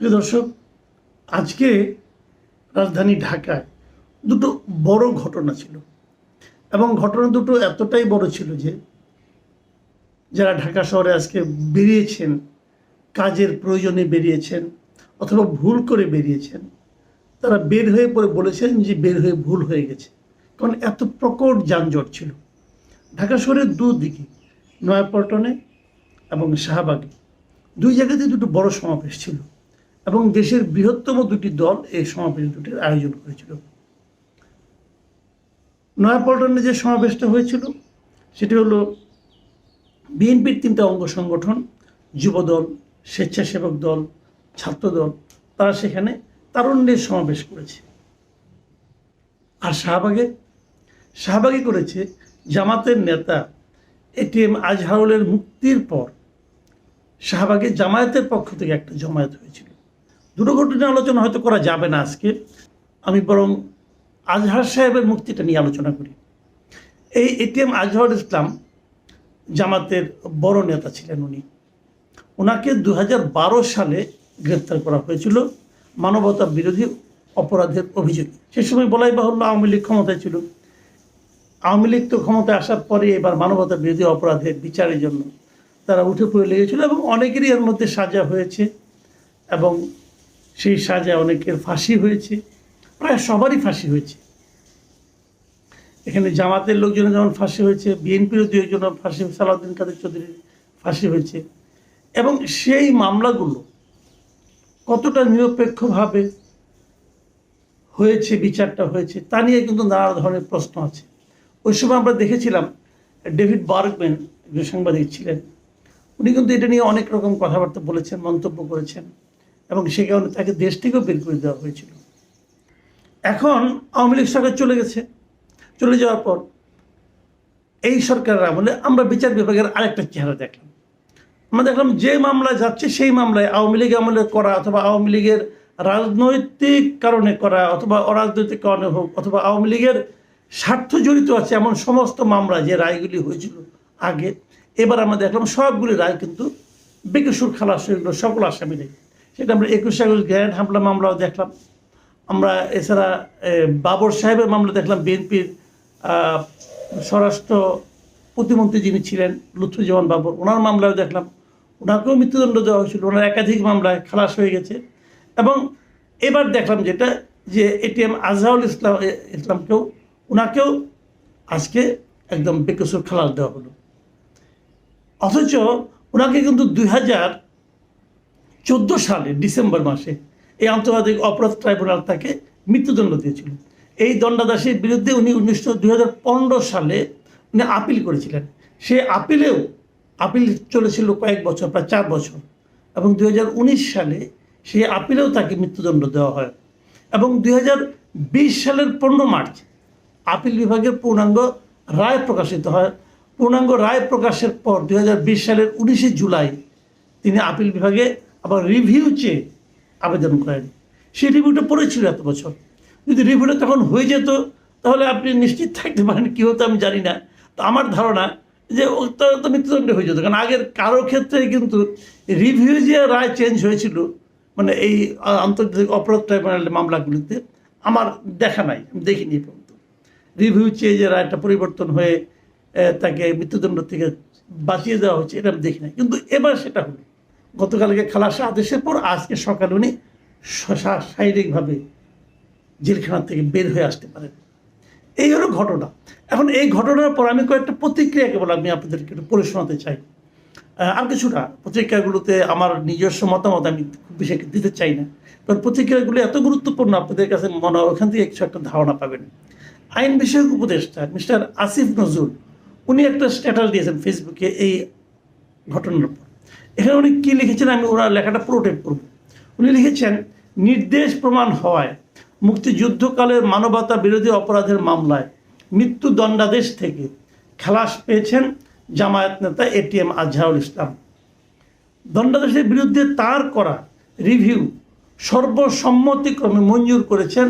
প্রিয় দর্শক, আজকে রাজধানী ঢাকায় দুটো বড় ঘটনা ছিল এবং ঘটনা দুটো এতটাই বড় ছিল যে যারা ঢাকা শহরে আজকে বেরিয়েছেন, কাজের প্রয়োজনে বেরিয়েছেন অথবা ভুল করে বেরিয়েছেন, তারা বের হয়ে পরে বলেছেন যে বের হয়ে ভুল হয়ে গেছে। কারণ এত প্রকট যানজট ছিল ঢাকা শহরের দুদিকে, নয়াপল্টনে এবং শাহবাগে। দুই জায়গাতে দুটো বড় সমাবেশ ছিল এবং দেশের বৃহত্তম দুটি দল এই সমাবেশ দুটির আয়োজন করেছিল। নয়াপল্টনে যে সমাবেশটা হয়েছিল সেটি হলো বিএনপির তিনটা অঙ্গ সংগঠন, যুবদল, স্বেচ্ছাসেবক দল, ছাত্রদল, তারা সেখানে তারুণ্যের সমাবেশ করেছে। আর শাহবাগে করেছে জামাতের নেতা এটিএম আজহারুলের মুক্তির পর শাহবাগে জামায়াতের পক্ষ থেকে একটা জমায়েত হয়েছিল। দুটো ঘটনা আলোচনা হয়তো করা যাবে না আজকে, আমি বরং আজহার সাহেবের মুক্তিটা নিয়ে আলোচনা করি। এই এটিএম আজহারুল ইসলাম জামাতের বড় নেতা ছিলেন। ওনাকে 2012 সালে গ্রেপ্তার করা হয়েছিল মানবতা বিরোধী অপরাধের অভিযোগে। সে সময় বলাই বাহুল্য আওয়ামী লীগ ক্ষমতায় ছিল। আওয়ামী লীগ তো ক্ষমতায় আসার পরে এবার মানবতা বিরোধী অপরাধের বিচারের জন্য তারা উঠে পড়ে লেগেছিল এবং অনেকেরই এর মধ্যে সাজা হয়েছে এবং সেই সাজা অনেকের ফাঁসি হয়েছে, প্রায় সবারই ফাঁসি হয়েছে। এখানে জামাতের লোকজনের যেমন ফাঁসি হয়েছে, বিএনপিরও দু একজনের ফাঁসি, সালাউদ্দিন কাদের চৌধুরীর ফাঁসি হয়েছে। এবং সেই মামলাগুলো কতটা নিরপেক্ষভাবে হয়েছে, বিচারটা হয়েছে, তা নিয়ে কিন্তু নানা ধরনের প্রশ্ন আছে। ওই সময় আমরা দেখেছিলাম ডেভিড বার্গম্যান, একজন সাংবাদিক ছিলেন, উনি কিন্তু এটা নিয়ে অনেক রকম কথাবার্তা বলেছেন, মন্তব্য করেছেন এবং সে কারণে তাকে দেশ থেকেও বের করে দেওয়া হয়েছিল। এখন আওয়ামী লীগ সরকার চলে যাওয়ার পর এই সরকারের আমলে আমরা বিচার বিভাগের আরেকটা চেহারা দেখলাম। আমরা দেখলাম যে মামলা যাচ্ছে সেই মামলায় আওয়ামী লীগ আমলে করা অথবা আওয়ামী লীগের রাজনৈতিক কারণে করা অথবা অরাজনৈতিক কারণে হোক অথবা আওয়ামী লীগের স্বার্থ জড়িত আছে এমন সমস্ত মামলা যে রায়গুলি হয়েছিল আগে, এবার আমরা দেখলাম সবগুলি রায় কিন্তু বেকসুর খালাস হয়ে গেল সকল আসামিরাই। সেটা আমরা 21 আগস্ট গ্রেনেড হামলা মামলাও দেখলাম। আমরা এছাড়া বাবর সাহেবের মামলা দেখলাম, বিএনপির স্বরাষ্ট্র প্রতিমন্ত্রী যিনি ছিলেন লুৎফুজ্জামান বাবর, ওনার মামলাও দেখলাম, ওনাকেও মৃত্যুদণ্ড দেওয়া হয়েছিল, ওনার একাধিক মামলায় খালাস হয়ে গেছে। এবং এবার দেখলাম যেটা যে এটিএম আজহারুল ইসলামকেও ওনাকেও আজকে একদম বেকসুর খালাস দেওয়া হলো। অথচ ওনাকে কিন্তু 2014 সালে ডিসেম্বর মাসে এই আন্তর্জাতিক অপরাধ ট্রাইব্যুনাল তাকে মৃত্যুদণ্ড দিয়েছিল। এই দণ্ডাদেশের বিরুদ্ধে উনি 2015 সালে উনি আপিল করেছিলেন। সে আপিল চলেছিল কয়েক বছর, প্রায় 4 বছর, এবং 2019 সালে সেই আপিলেও তাকে মৃত্যুদণ্ড দেওয়া হয়। এবং 2020 সালের 15 মার্চ আপিল বিভাগের পূর্ণাঙ্গ রায় প্রকাশিত হয়। পূর্ণাঙ্গ রায় প্রকাশের পর 2020 সালের 19 জুলাই তিনি আপিল বিভাগে আবার রিভিউ চেয়ে আবেদন করেন। সেই রিভিউটা পড়েছিল এত বছর। যদি রিভিউটা তখন হয়ে যেত তাহলে আপনি নিশ্চিত থাকতে পারেন কী হতো আমি জানি না। তো আমার ধারণা যে তো মৃত্যুদণ্ড হয়ে যেত, কারণ আগের কারো ক্ষেত্রে কিন্তু রিভিউ যে রায় চেঞ্জ হয়েছিল, মানে এই আন্তর্জাতিক অপরাধ ট্রাইব্যুনালের মামলাগুলিতে আমার দেখা নাই, আমি দেখিনি পর্যন্ত রিভিউ চেয়ে যে রায়টা পরিবর্তন হয়ে তাকে মৃত্যুদণ্ড থেকে বাঁচিয়ে দেওয়া হচ্ছে, এটা আমি দেখি নাই। কিন্তু এবার সেটা হলো গতকালকে খালাসের আদেশের পর আজকে সকালে উনি শারীরিকভাবে জেলখানা থেকে বের হয়ে আসতে পারেন। এই হলো ঘটনা। এখন এই ঘটনার পর আমি কয়েকটা প্রতিক্রিয়া কেবল আমি আপনাদেরকে একটু পড়ে শোনাতে চাই। আর কিছুটা প্রতিক্রিয়াগুলোতে আমার নিজস্ব মতামত আমি খুব বেশি দিতে চাই না, কারণ প্রতিক্রিয়াগুলো এত গুরুত্বপূর্ণ আপনাদের কাছে মনে হয় ওখান থেকে কিছু একটা ধারণা পাবেন। আইন বিষয়ক উপদেষ্টা মিস্টার আসিফ নজরুল উনি একটা স্ট্যাটাস দিয়েছেন ফেসবুকে এই ঘটনার পর। এখানে উনি কী লিখেছেন আমি ওনার লেখাটা পুরোটাই পড়ব। উনি লিখেছেন, নির্দেশ প্রমাণ হওয়ায় মুক্তিযুদ্ধকালের মানবতা বিরোধী অপরাধের মামলায় মৃত্যুদণ্ডাদেশ থেকে খালাস পেয়েছেন জামায়াত নেতা এটিএম আজহারুল ইসলাম। দণ্ডাদেশের বিরুদ্ধে তার করা রিভিউ সর্বসম্মতিক্রমে মঞ্জুর করেছেন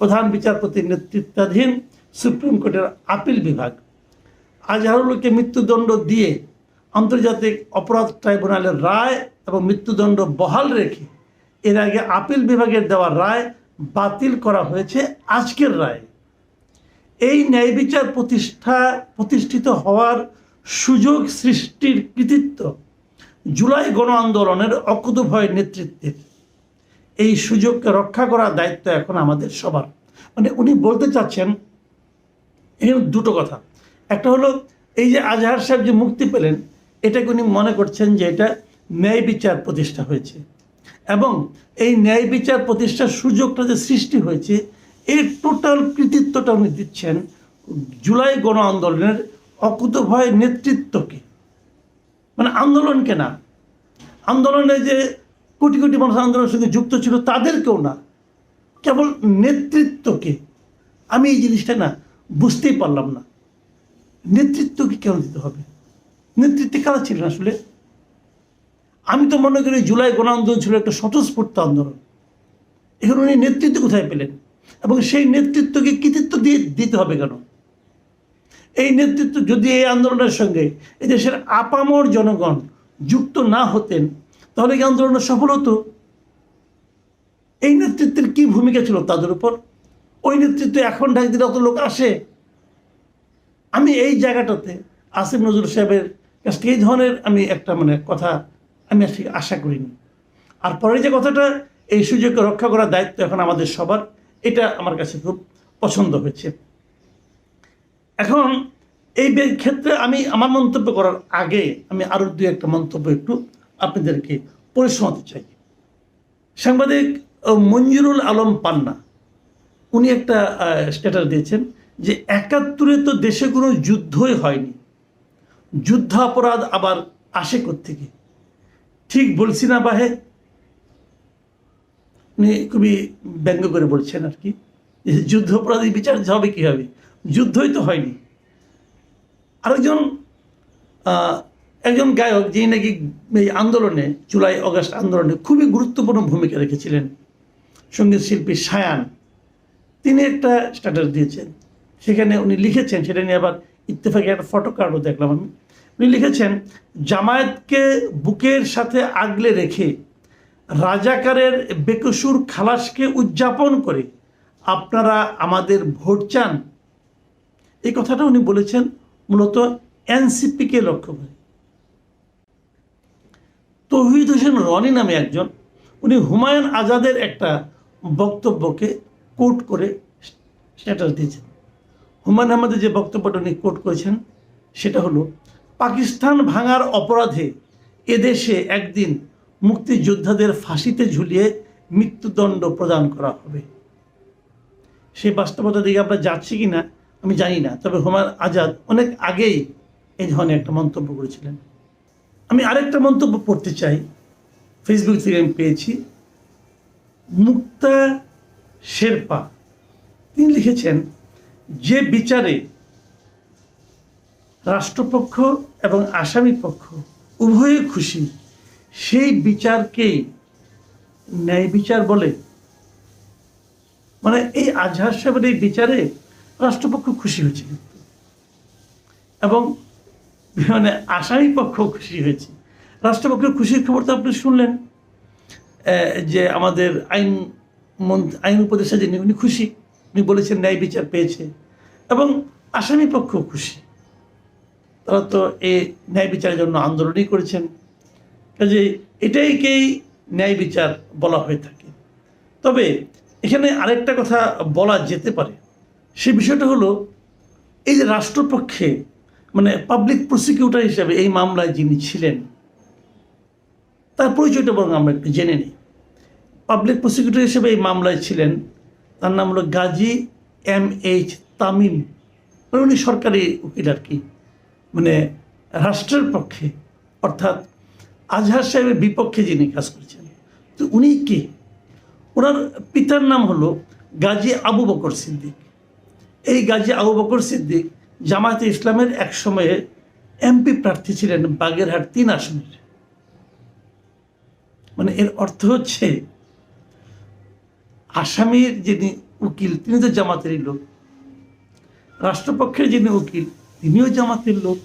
প্রধান বিচারপতির নেতৃত্বাধীন সুপ্রিম কোর্টের আপিল বিভাগ। আজহারুলকে মৃত্যুদণ্ড দিয়ে আন্তর্জাতিক অপরাধ ট্রাইব্যুনালের রায় এবং মৃত্যুদণ্ড বহাল রেখে এর আগে আপিল বিভাগের দেওয়া রায় বাতিল করা হয়েছে আজকের রায়। এই ন্যায় বিচার প্রতিষ্ঠিত হওয়ার সুযোগ সৃষ্টির কৃতিত্ব জুলাই গণ আন্দোলনের অকুতোভয় নেতৃত্বের। এই সুযোগকে রক্ষা করার দায়িত্ব এখন আমাদের সবার। মানে উনি বলতে চাচ্ছেন এখানে দুটো কথা। একটা হলো এই যে আজহার সাহেব যে মুক্তি পেলেন, এটাকে উনি মনে করছেন যে এটা ন্যায় বিচার প্রতিষ্ঠা হয়েছে, এবং এই ন্যায় বিচার প্রতিষ্ঠার সুযোগটা যে সৃষ্টি হয়েছে এর টোটাল কৃতিত্বটা উনি দিচ্ছেন জুলাই গণ আন্দোলনের অকুতোভয় নেতৃত্বকে। মানে আন্দোলনকে না, আন্দোলনে যে কোটি কোটি মানুষ আন্দোলনের সঙ্গে যুক্ত ছিল তাদেরকেও না, কেবল নেতৃত্বকে। আমি এই জিনিসটা না বুঝতেই পারলাম না, নেতৃত্বকে কেন দিতে হবে? নেতৃত্বে কারা ছিলেন আসলে? আমি তো মনে করি জুলাই গণ আন্দোলন ছিল একটা স্বতঃস্ফূর্ত আন্দোলন। এখন উনি নেতৃত্ব কোথায় পেলেন, এবং সেই নেতৃত্বকে কৃতিত্ব দিতে হবে কেন? এই নেতৃত্ব যদি এই আন্দোলনের সঙ্গে এই দেশের আপামর জনগণ যুক্ত না হতেন তাহলে কি আন্দোলনের সফল হতো? এই নেতৃত্বের কি ভূমিকা ছিল তাদের উপর? ওই নেতৃত্বে এখন ঢাক দিলে অত লোক আসে? আমি এই জায়গাটাতে আসিফ নজরুল সাহেবের কাছ থেকে এই ধরনের আমি একটা কথা আমি আসলে আশা করিনি। আর পরে যে কথাটা, এই সুযোগকে রক্ষা করার দায়িত্ব এখন আমাদের সবার, এটা আমার কাছে খুব পছন্দ হয়েছে। এখন এই ক্ষেত্রে আমি আমার মন্তব্য করার আগে আমি আরও দু একটা মন্তব্য একটু আপনাদেরকে পড়ে শোনাতে চাই। সাংবাদিক মঞ্জুরুল আলম পান্না উনি একটা স্ট্যাটাস দিয়েছেন যে ৭১-এ তো দেশে কোনো যুদ্ধই হয়নি, যুদ্ধাপরাধ আবার আসে কোত্থেকে? ঠিক বলছি না বাহে? উনি খুবই ব্যঙ্গ করে বলছেন আর কি, যে যুদ্ধাপরাধী বিচার হবে কীভাবে? যুদ্ধই তো হয়নি। একজন গায়ক যিনি নাকি এই আন্দোলনে, জুলাই অগাস্ট আন্দোলনে খুবই গুরুত্বপূর্ণ ভূমিকা রেখেছিলেন, সঙ্গীত শিল্পী শায়ান, তিনি একটা স্ট্যাটাস দিয়েছেন। সেখানে উনি লিখেছেন, সেটা নিয়ে আবার ইত্তেফাকে একটা ফটো কার্ডও দেখলাম আমি। উনি লিখেছেন, জামায়াতকে বুকের সাথে আগলে রেখে রাজাকারের বেকসুর খালাসকে উদযাপন করে আপনারা আমাদের ভোট চান। এই কথাটা উনি বলেছেন মূলত এনসিপিকে লক্ষ্য করে। তৌহিদ হোসেন রনি নামে একজন, উনি হুমায়ুন আজাদের একটা বক্তব্যকে কোট করে স্ট্যাটাস দিয়েছেন। হুমায়ুন আহমেদের যে বক্তব্যটা উনি কোট করেছেন সেটা হলো, পাকিস্তান ভাঙার অপরাধে এদেশে একদিন মুক্তিযোদ্ধাদের ফাঁসিতে ঝুলিয়ে মৃত্যুদণ্ড প্রদান করা হবে। সেই বাস্তবতা দিকে আমরা যাচ্ছি কি না আমি জানি না, তবে হুমায়ুন আজাদ অনেক আগেই এই ধরনের একটা মন্তব্য করেছিলেন। আমি আরেকটা মন্তব্য পড়তে চাই, ফেসবুক থেকে আমি পেয়েছি। মুক্তা শেরপা তিনি লিখেছেন, যে বিচারে রাষ্ট্রপক্ষ এবং আসামি পক্ষ উভয়ে খুশি সেই বিচারকেই ন্যায় বিচার বলে। মানে এই আজহার সাহেবের এই বিচারে রাষ্ট্রপক্ষ খুশি হয়েছে, এবং আসামি পক্ষ খুশি হয়েছে। রাষ্ট্রপক্ষের খুশির খবর তো আপনি শুনলেন, যে আমাদের আইন উপদেষ্টা যিনি উনি খুশি, উনি বলেছেন ন্যায় বিচার পেয়েছে, এবং আসামি পক্ষ খুশি। তারা তো এই ন্যায় বিচারের জন্য আন্দোলনই করেছেন, কাজে এটাইকেই ন্যায় বিচার বলা হয়ে থাকে। তবে এখানে আরেকটা কথা বলা যেতে পারে, সে বিষয়টা হলো, এই যে রাষ্ট্রপক্ষে পাবলিক প্রসিকিউটর হিসেবে এই মামলায় যিনি ছিলেন তার পরিচয়টা বরং আমরা একটু জেনে নিই। পাবলিক প্রসিকিউটর হিসেবে এই মামলায় ছিলেন, তার নাম হলো গাজী MH তামিম। উনি সরকারি উকিল আর কি, রাষ্ট্রের পক্ষে, অর্থাৎ আজহার সাহেবের বিপক্ষে যিনি কাজ করেছেন। তো উনি কে? ওনার পিতার নাম হলো গাজী আবু বকর সিদ্দিক। এই গাজী আবু বকর সিদ্দিক জামায়াতে ইসলামের এক সময়ে MP প্রার্থী ছিলেন বাগেরহাট 3 আসনের। এর অর্থ হচ্ছে আসামির যিনি উকিল তিনি তো জামাতেরই লোক, রাষ্ট্রপক্ষের যিনি উকিল তিনিও জামাতের লোক,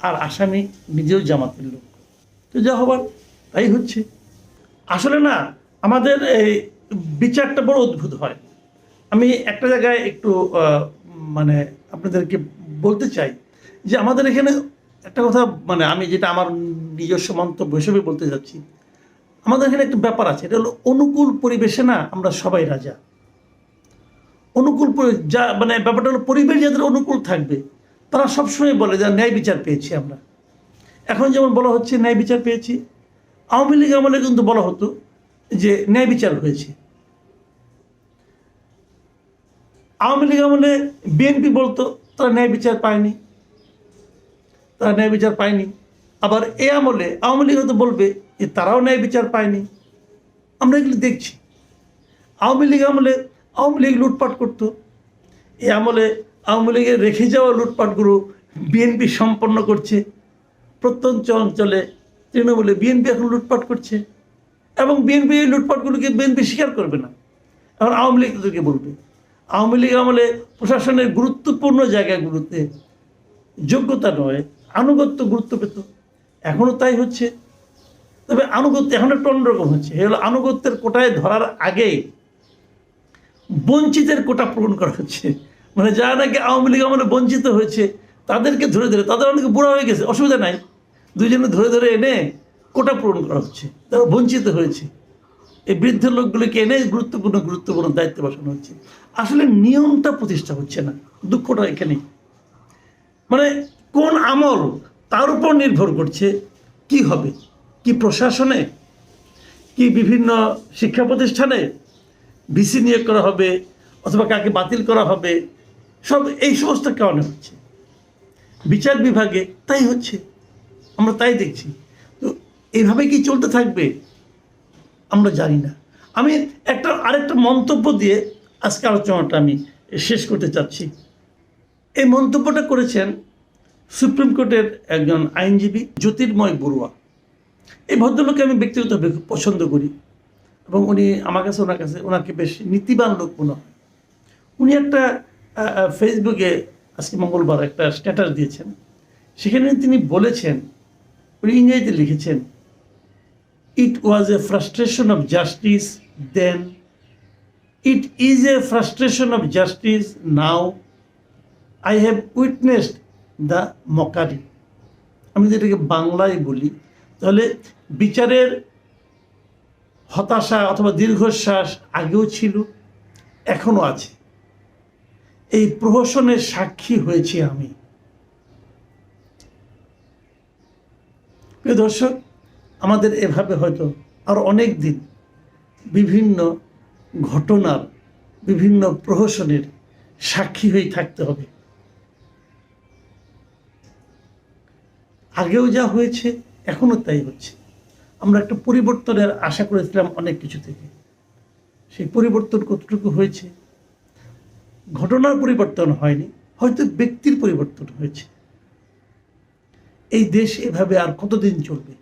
আর আসামি নিজেও জামাতের লোক। তো যা হবার তাই হচ্ছে। আসলে না, আমাদের এই বিচারটা বড় অদ্ভুত হয়। আমি একটা জায়গায় একটু মানে আপনাদেরকে বলতে চাই যে আমাদের এখানে একটা কথা, মানে আমি যেটা আমার নিজস্ব মন্তব্য হিসেবে বলতে যাচ্ছি, আমাদের এখানে একটা ব্যাপার আছে, এটা হলো অনুকূল পরিবেশে না আমরা সবাই রাজা। অনুকূল যা মানে ব্যাপারটা হলো, পরিবেশ যাদের অনুকূল থাকবে তারা সবসময় বলে যে ন্যায় বিচার পেয়েছি আমরা। এখন যেমন বলা হচ্ছে ন্যায় বিচার পেয়েছি, আওয়ামী লীগ আমলে কিন্তু বলা হতো যে ন্যায় বিচার হয়েছে। আওয়ামী লীগ আমলে বিএনপি বলতো তারা ন্যায় বিচার পায়নি, তারা ন্যায় বিচার পায়নি। আবার এ আমলে আওয়ামী লীগ হয়তো বলবে যে তারাও ন্যায় বিচার পায়নি। আমরা এগুলো দেখছি। আওয়ামী লীগ আমলে আওয়ামী লীগ লুটপাট করতো, এই আমলে আওয়ামী লীগের রেখে যাওয়া লুটপাটগুলো বিএনপি সম্পন্ন করছে। প্রত্যন্ত অঞ্চলে তৃণমূলে বিএনপি এখন লুটপাট করছে, এবং বিএনপি এই লুটপাটগুলোকে বিএনপি স্বীকার করবে না। এখন আওয়ামী লীগ তাদেরকে বলবে। আওয়ামী লীগ আমলে প্রশাসনের গুরুত্বপূর্ণ জায়গাগুলোতে যোগ্যতা নয়, আনুগত্য গুরুত্ব পেত, এখনও তাই হচ্ছে। তবে আনুগত্য এখন একটু অন্যরকম হচ্ছে। এ হলো আনুগত্যের কোটায় ধরার আগে বঞ্চিতের কোটা পূরণ করা হচ্ছে। মানে যারা নাকি আওয়ামী লীগ আমলে বঞ্চিত হয়েছে তাদেরকে ধরে ধরে, তাদের অনেকে বুড়া হয়ে গেছে, অসুবিধা নাই, দুইজনে ধরে ধরে এনে কোটা পূরণ করা হচ্ছে, তারা বঞ্চিত হয়েছে। এই বৃদ্ধ লোকগুলিকে এনে গুরুত্বপূর্ণ দায়িত্ব বসানো হচ্ছে। আসলে নিয়মটা প্রতিষ্ঠা হচ্ছে না, দুঃখটা এখানে। মানে কোন আমল তার উপর নির্ভর করছে কি হবে, কি প্রশাসনে, কি বিভিন্ন শিক্ষা প্রতিষ্ঠানে ভিসি নিয়োগ করা হবে অথবা কাকে বাতিল করা হবে, সব এই সমস্ত কারণে হচ্ছে। বিচার বিভাগে তাই হচ্ছে, আমরা তাই দেখছি। তো এইভাবে কি চলতে থাকবে আমরা জানি না। আমি আরেকটা মন্তব্য দিয়ে আজকে আলোচনাটা আমি শেষ করতে চাচ্ছি। এই মন্তব্যটা করেছেন সুপ্রিম কোর্টের একজন আইনজীবী জ্যোতির্ময় বড়ুয়া। এই ভদ্রলোককে আমি ব্যক্তিগতভাবে খুব পছন্দ করি, এবং উনি ওনাকে বেশ নীতিবান লোক মনে হয়। উনি একটা ফেসবুকে আজকে মঙ্গলবার একটা স্ট্যাটাস দিয়েছেন, সেখানে তিনি বলেছেন, উনি ইংরেজিতে লিখেছেন, it was a frustration of justice then, it is a frustration of justice now, I have witnessed the mockery. আমি যদি এটাকে বাংলায় বলি তাহলে বিচারের হতাশা অথবা দীর্ঘশ্বাস আগেও ছিল, এখনও আছে। এই প্রহসনের সাক্ষী হয়েছি আমি। প্রিয় দর্শক, আমাদের এভাবে হয়তো আর অনেক দিন বিভিন্ন ঘটনার, বিভিন্ন প্রহসনের সাক্ষী হয়ে থাকতে হবে। আগেও যা হয়েছে এখনও তাই হচ্ছে। আমরা একটা পরিবর্তনের আশা করেছিলাম অনেক কিছু থেকে, সেই পরিবর্তন কতটুকু হয়েছে? ঘটনার পরিবর্তন হয়নি, হয়তো ব্যক্তির পরিবর্তন হয়েছে। এই দেশ এভাবে আর কতদিন চলবে?